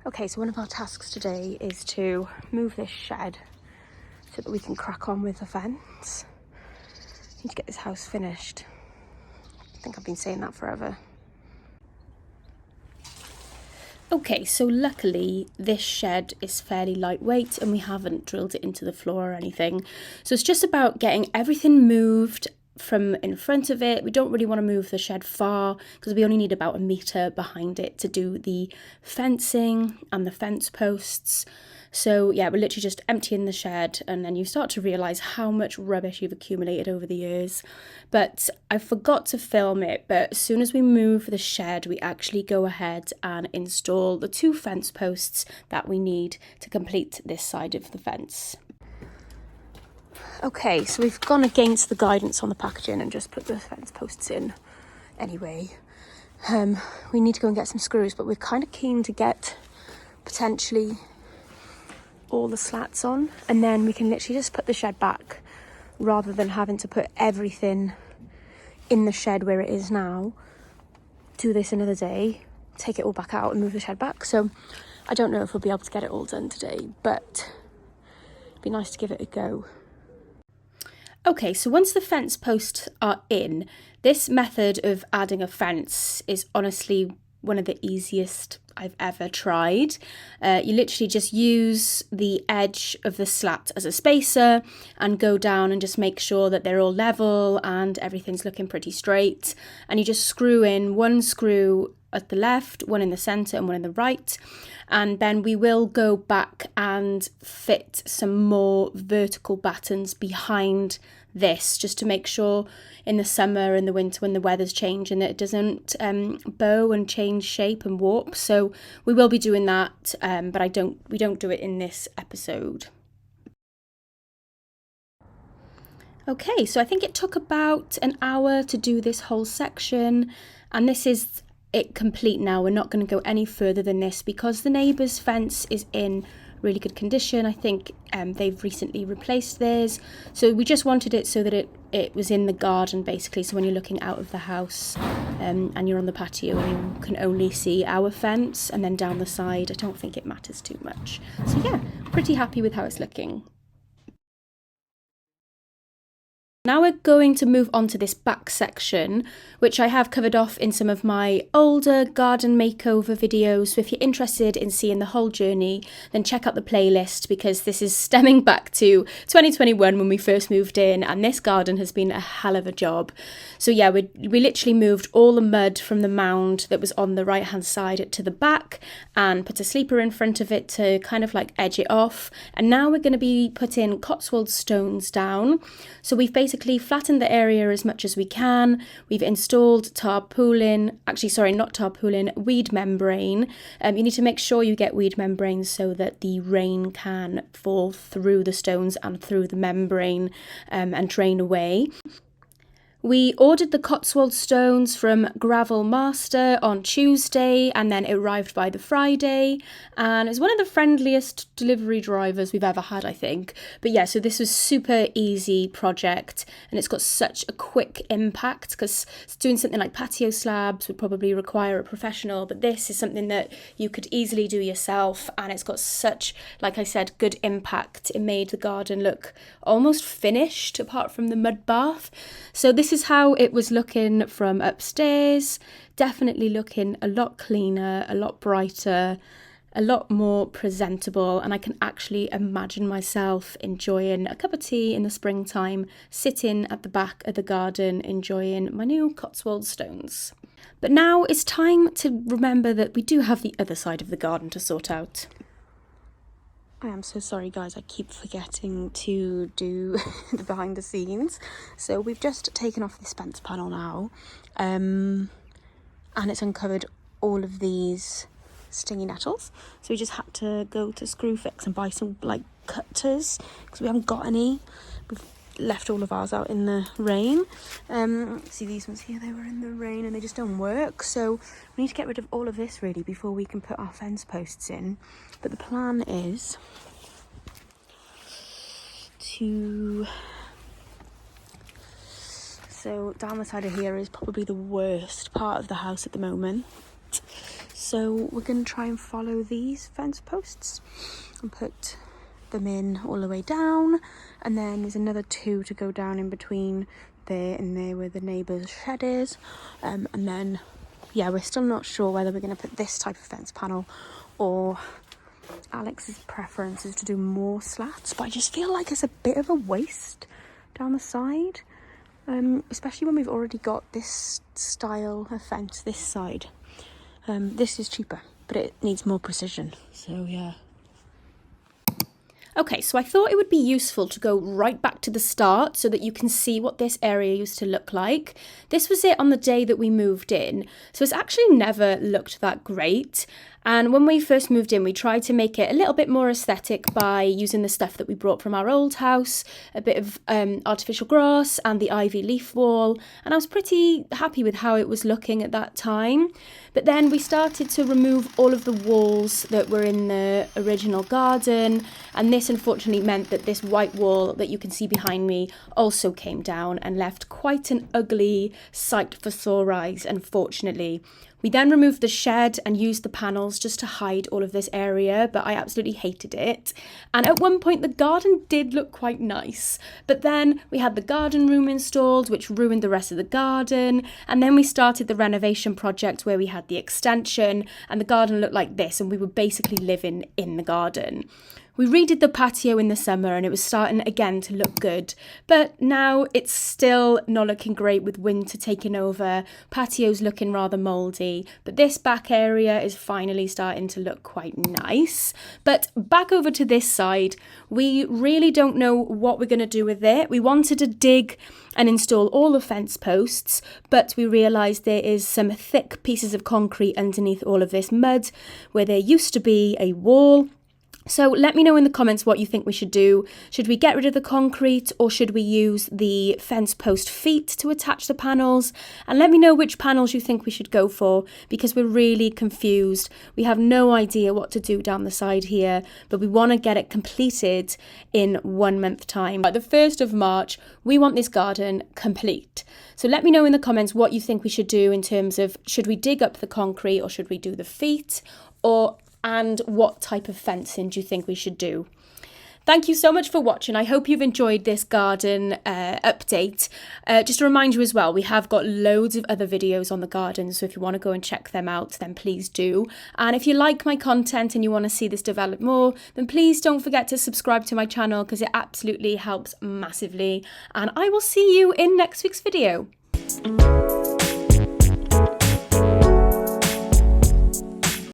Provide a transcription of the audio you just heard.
Okay, so one of our tasks today is to move this shed so that we can crack on with the fence. Need to get this house finished. I think I've been saying that forever. Okay, so luckily this shed is fairly lightweight and we haven't drilled it into the floor or anything. So it's just about getting everything moved from in front of it. We don't really want to move the shed far because we only need about 1 metre behind it to do the fencing and the fence posts. So yeah, we're literally just emptying the shed, and then you start to realise how much rubbish you've accumulated over the years. But I forgot to film it, but as soon as we move the shed, we actually go ahead and install the 2 fence posts that we need to complete this side of the fence. Okay, so we've gone against the guidance on the packaging and just put the fence posts in anyway. We need to go and get some screws, but we're kind of keen to get potentially all the slats on, and then we can literally just put the shed back rather than having to put everything in the shed where it is now. Do this another day, take it all back out and move the shed back. So I don't know if we'll be able to get it all done today, but it'd be nice to give it a go. Okay, so once the fence posts are in, this method of adding a fence is honestly one of the easiest I've ever tried. You literally just use the edge of the slat as a spacer and go down and just make sure that they're all level and everything's looking pretty straight. And you just screw in 1 screw at the left, 1 in the centre and 1 in the right. And then we will go back and fit some more vertical battens behind this, just to make sure in the summer and the winter when the weather's changing that it doesn't bow and change shape and warp. So we will be doing that, but we don't do it in this episode. Okay, so I think it took about an hour to do this whole section, and this is it complete now. We're not going to go any further than this because the neighbour's fence is in really good condition. I think they've recently replaced theirs, so we just wanted it so that it was in the garden basically, so when you're looking out of the house and you're on the patio and you can only see our fence, and then down the side I don't think it matters too much. So yeah, pretty happy with how it's looking. Now we're going to move on to this back section, which I have covered off in some of my older garden makeover videos. So if you're interested in seeing the whole journey, then check out the playlist, because this is stemming back to 2021 when we first moved in, and this garden has been a hell of a job. So yeah, we literally moved all the mud from the mound that was on the right hand side to the back and put a sleeper in front of it to kind of like edge it off. And now we're going to be putting Cotswold Stones down. So we've basically flattened the area as much as we can. We've installed weed membrane. You need to make sure you get weed membrane so that the rain can fall through the stones and through the membrane and drain away. We ordered the Cotswold Stones from Gravel Master on Tuesday, and then it arrived by the Friday, and it's one of the friendliest delivery drivers we've ever had, I think. But yeah, so this was super easy project, and it's got such a quick impact, because doing something like patio slabs would probably require a professional, but this is something that you could easily do yourself, and it's got such, like I said, good impact. It made the garden look almost finished apart from the mud bath. So this is how it was looking from upstairs. Definitely looking a lot cleaner, a lot brighter, a lot more presentable, and I can actually imagine myself enjoying a cup of tea in the springtime, sitting at the back of the garden enjoying my new Cotswold Stones. But now it's time to remember that we do have the other side of the garden to sort out. I am so sorry guys, I keep forgetting to do the behind the scenes. So we've just taken off this fence panel now, and it's uncovered all of these stingy nettles. So we just had to go to Screwfix and buy some like cutters because we haven't got any. We've left all of ours out in the rain. See these ones here, they were in the rain and they just don't work. So we need to get rid of all of this really before we can put our fence posts in. But the plan is so down the side of here is probably the worst part of the house at the moment. So we're going to try and follow these fence posts and put them in all the way down, and then there's another 2 to go down in between there and there where the neighbour's shed is, and then yeah, we're still not sure whether we're going to put this type of fence panel or Alex's preference is to do more slats, but I just feel like it's a bit of a waste down the side, especially when we've already got this style of fence this side. This is cheaper, but it needs more precision, so yeah. Okay, so I thought it would be useful to go right back to the start so that you can see what this area used to look like. This was it on the day that we moved in, so it's actually never looked that great. And when we first moved in, we tried to make it a little bit more aesthetic by using the stuff that we brought from our old house, a bit of artificial grass and the ivy leaf wall. And I was pretty happy with how it was looking at that time. But then we started to remove all of the walls that were in the original garden. And this unfortunately meant that this white wall that you can see behind me also came down and left quite an ugly sight for sore eyes, unfortunately. We then removed the shed and used the panels just to hide all of this area, but I absolutely hated it. And at one point the garden did look quite nice, but then we had the garden room installed, which ruined the rest of the garden. And then we started the renovation project where we had the extension and the garden looked like this, and we were basically living in the garden. We redid the patio in the summer and it was starting again to look good, but now it's still not looking great with winter taking over. Patio's looking rather mouldy, but this back area is finally starting to look quite nice. But back over to this side, we really don't know what we're going to do with it. We wanted to dig and install all the fence posts, but we realised there is some thick pieces of concrete underneath all of this mud where there used to be a wall. So let me know in the comments what you think we should do. Should we get rid of the concrete or should we use the fence post feet to attach the panels? And let me know which panels you think we should go for, because we're really confused. We have no idea what to do down the side here, but we want to get it completed in 1 month time. By the 1st of March, we want this garden complete. So let me know in the comments what you think we should do in terms of should we dig up the concrete or should we do the feet, and what type of fencing do you think we should do? Thank you so much for watching. I hope you've enjoyed this garden update. Just to remind you as well, we have got loads of other videos on the garden, so if you want to go and check them out, then please do. And if you like my content and you want to see this develop more, then please don't forget to subscribe to my channel because it absolutely helps massively. And I will see you in next week's video.